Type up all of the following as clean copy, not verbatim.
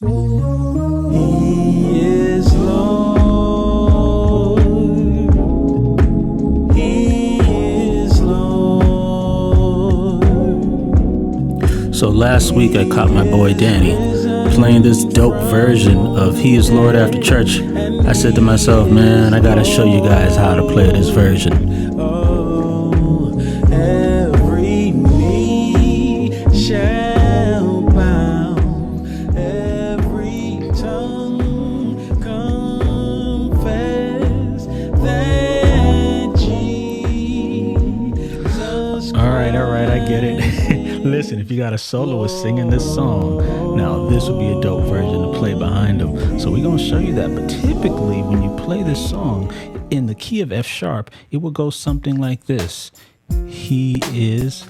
He is Lord. He is Lord. So last week I caught my boy Danny playing this dope version of He is Lord after church. I said to myself, man, I gotta show you guys how to play this version. Oh, every knee shall bow, every tongue confess that Jesus. All right, I get it. Listen, if you got a soloist singing this song, now this would be a dope version to play behind them. So we're going to show you that. But typically when you play this song in the key of F sharp, it will go something like this. He is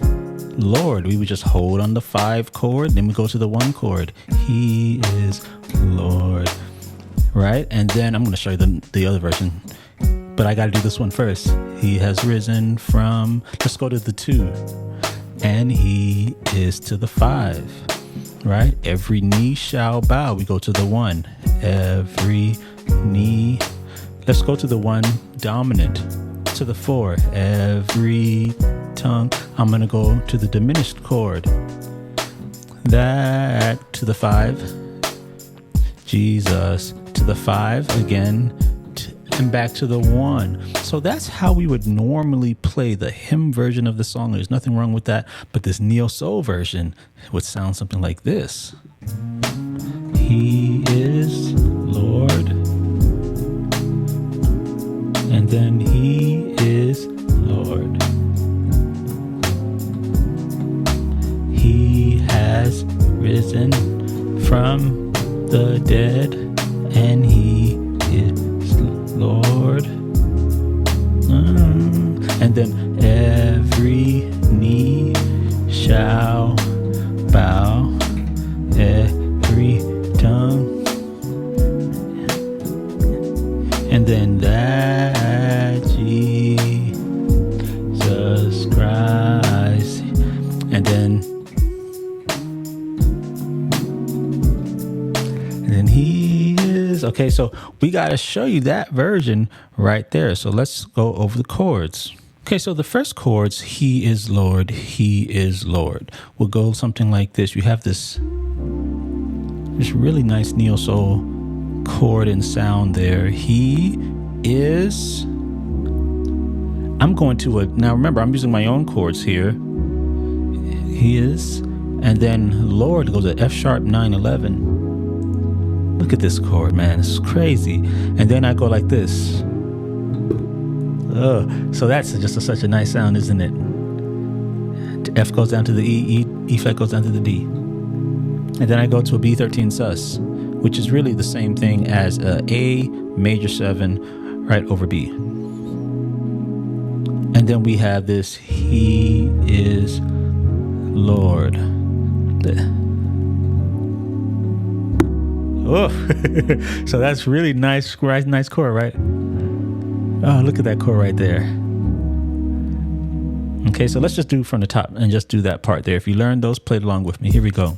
Lord. We would just hold on the 5 chord, then we go to the 1 chord. He is Lord. Right? And then I'm going to show you the other version. But I got to do this one first. He has risen from, let's go to the 2. And he is to the 5, right? Every knee shall bow. We go to the 1. Every knee. Let's go to the 1 dominant. To the 4. Every tongue. I'm going to go to the diminished chord. That to the 5. Jesus to the 5 again. And back to the 1. So that's how we would normally play the hymn version of the song. There's nothing wrong with that. But this neo soul version would sound something like this. He is Lord. And then he is Lord. He has risen from the dead. And he is Lord. And then every knee shall bow, every tongue, and then that Jesus Christ, and then he is. Okay, so we got to show you that version right there. So let's go over the chords. Okay, so the first chords, he is Lord, will go something like this. You have this really nice neo soul chord and sound there. He is. I'm going to now remember, I'm using my own chords here. He is, and then Lord goes at F sharp 9/11. Look at this chord, man. It's crazy. And then I go like this. So that's just such a nice sound, isn't it? F goes down to the E flat goes down to the D. And then I go to a B13 sus, which is really the same thing as A major 7 right over B. And then we have this, he is Lord. Oh, so that's really nice chord, right? Oh, look at that chord right there. Okay, so let's just do from the top and just do that part there. If you learned those, play it along with me. Here we go.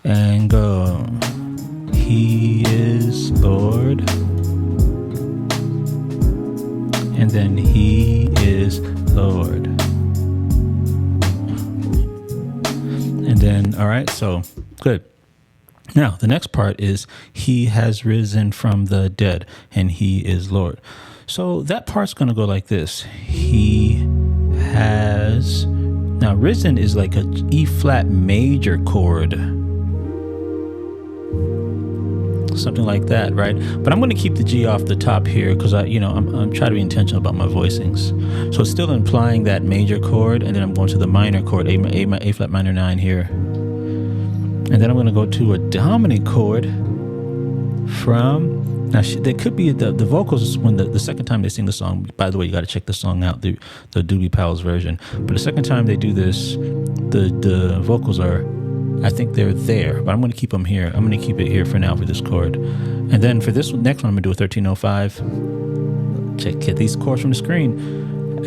And go. He is Lord. And then he is Lord. And then, all right, so good. Now, the next part is he has risen from the dead and he is Lord. So that part's going to go like this. He has, now risen is like a E flat major chord. Something like that, right? But I'm going to keep the G off the top here because I'm trying to be intentional about my voicings. So it's still implying that major chord, and then I'm going to the minor chord, A flat minor 9 here. And then I'm going to go to a dominant chord from, now there could be the vocals when the second time they sing the song. By the way, you got to check the song out, the Doobie Powell's version. But the second time they do this, the vocals are, I think they're there, but I'm going to keep them here. I'm going to keep it here for now for this chord. And then for this next one, I'm going to do a 1305. Get these chords from the screen.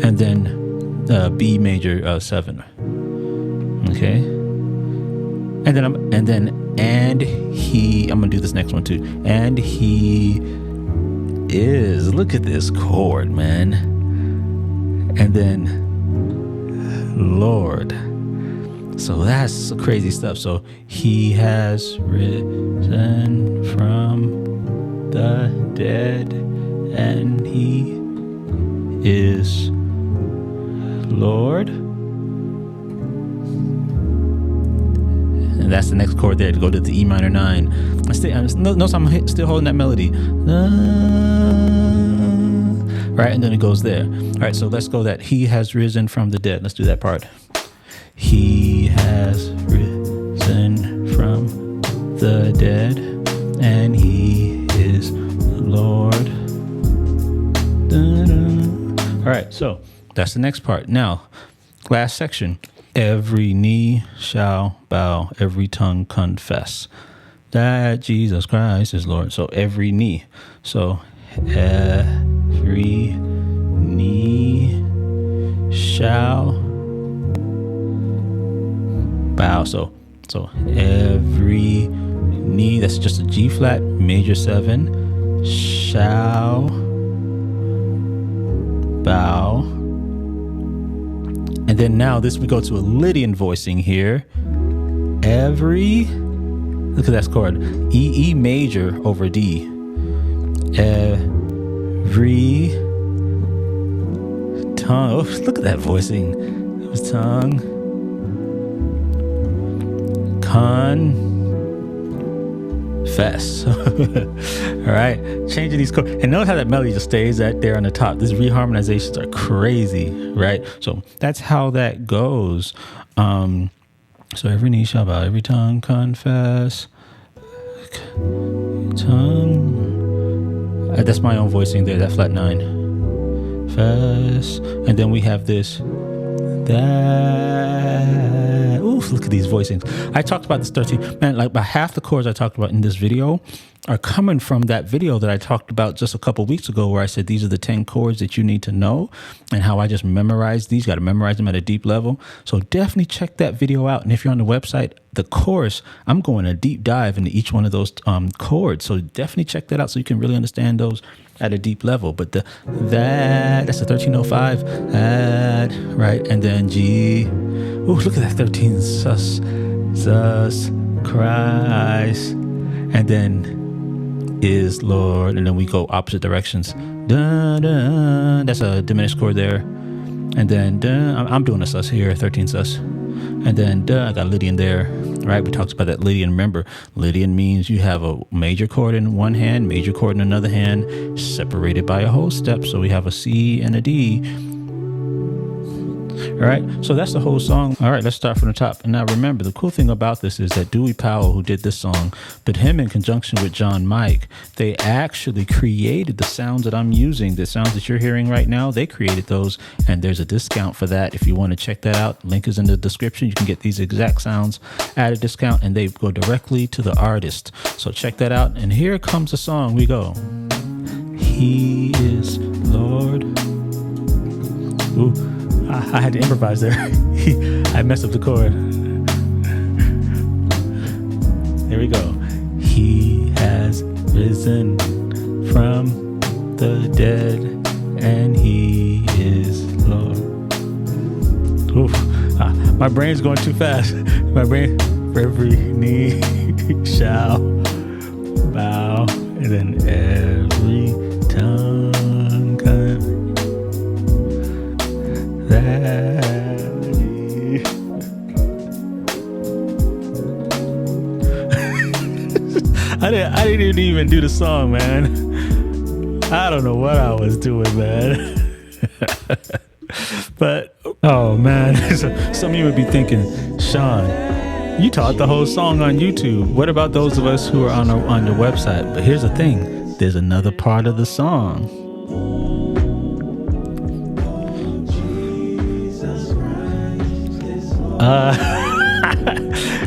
And then B major 7. Okay. I'm gonna do this next one too. And he is, look at this chord, man. And then Lord. So that's crazy stuff. So he has risen from the dead, and he is Lord. And that's the next chord there to go to the E minor 9. Notice I'm still holding that melody. Right, and then it goes there. All right, so let's go that he has risen from the dead. Let's do that part. He has risen from the dead, and he is Lord. All right, so that's the next part. Now, last section. Every knee shall bow, every tongue confess that Jesus Christ is Lord. So every knee. So every knee shall bow. So every knee, that's just a G flat, major 7, shall bow. And then now we go to a Lydian voicing here. Every, look at that chord, E major over D. Every tongue, oh, look at that voicing. Tongue, confess. All right, changing these chords, and notice how that melody just stays right there on the top. These reharmonizations are crazy, right? So that's how that goes. So every knee shall bow, every tongue confess. Tongue. That's my own voicing there. That flat 9. Confess, and then we have this. That, oof, look at these voicings. I talked about this 13, man, like about half the chords I talked about in this video are coming from that video that I talked about just a couple weeks ago, where I said these are the 10 chords that you need to know, and how I just memorized these. Got to memorize them at a deep level. So definitely check that video out. And if you're on the website, the course, I'm going a deep dive into each one of those chords. So definitely check that out so you can really understand those at a deep level. But that's a 1305, right? And then G, ooh, look at that 13, sus, Christ, and then is Lord, and then we go opposite directions. Dun, dun, that's a diminished chord there, and then dun, I'm doing a sus here, 13 sus, and then dun, I got Lydian there, right? We talked about that Lydian. Remember, Lydian means you have a major chord in one hand, major chord in another hand, separated by a whole step. So we have a C and a D. All right, so that's the whole song. All right, let's start from the top. And now remember, the cool thing about this is that Dewey Powell, who did this song, but him in conjunction with John Mike, they actually created the sounds that I'm using. The sounds that you're hearing right now, they created those, and there's a discount for that. If you want to check that out, link is in the description. You can get these exact sounds at a discount, and they go directly to the artist. So check that out. And here comes the song. We go. He is Lord. Ooh. I had to improvise there. I messed up the chord. Here we go. He has risen from the dead, and he is Lord. Oof. My brain's going too fast. My brain, every knee shall bow, and then every tongue I didn't even do the song, man. I don't know what I was doing, man. But oh man, some of you would be thinking, Sean, you taught the whole song on YouTube. What about those of us who are on the website? But here's the thing, there's another part of the song.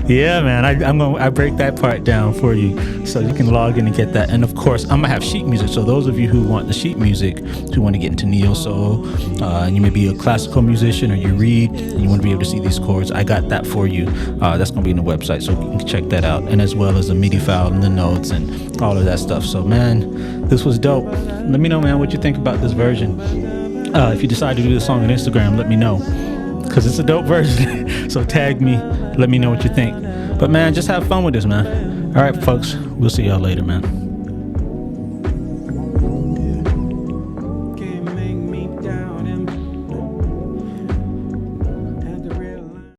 Yeah, man. I break that part down for you so you can log in and get that. And of course, I'm gonna have sheet music. So those of you who want the sheet music, who want to get into neo soul, and you may be a classical musician or you read and you want to be able to see these chords, I got that for you. That's gonna be in the website, so you can check that out. And as well as the MIDI file and the notes and all of that stuff. So man, this was dope. Let me know, man, what you think about this version. If you decide to do this song on Instagram, let me know, because it's a dope version. So tag me, let me know what you think. But man, just have fun with this, man. All right, folks, we'll see y'all later, man.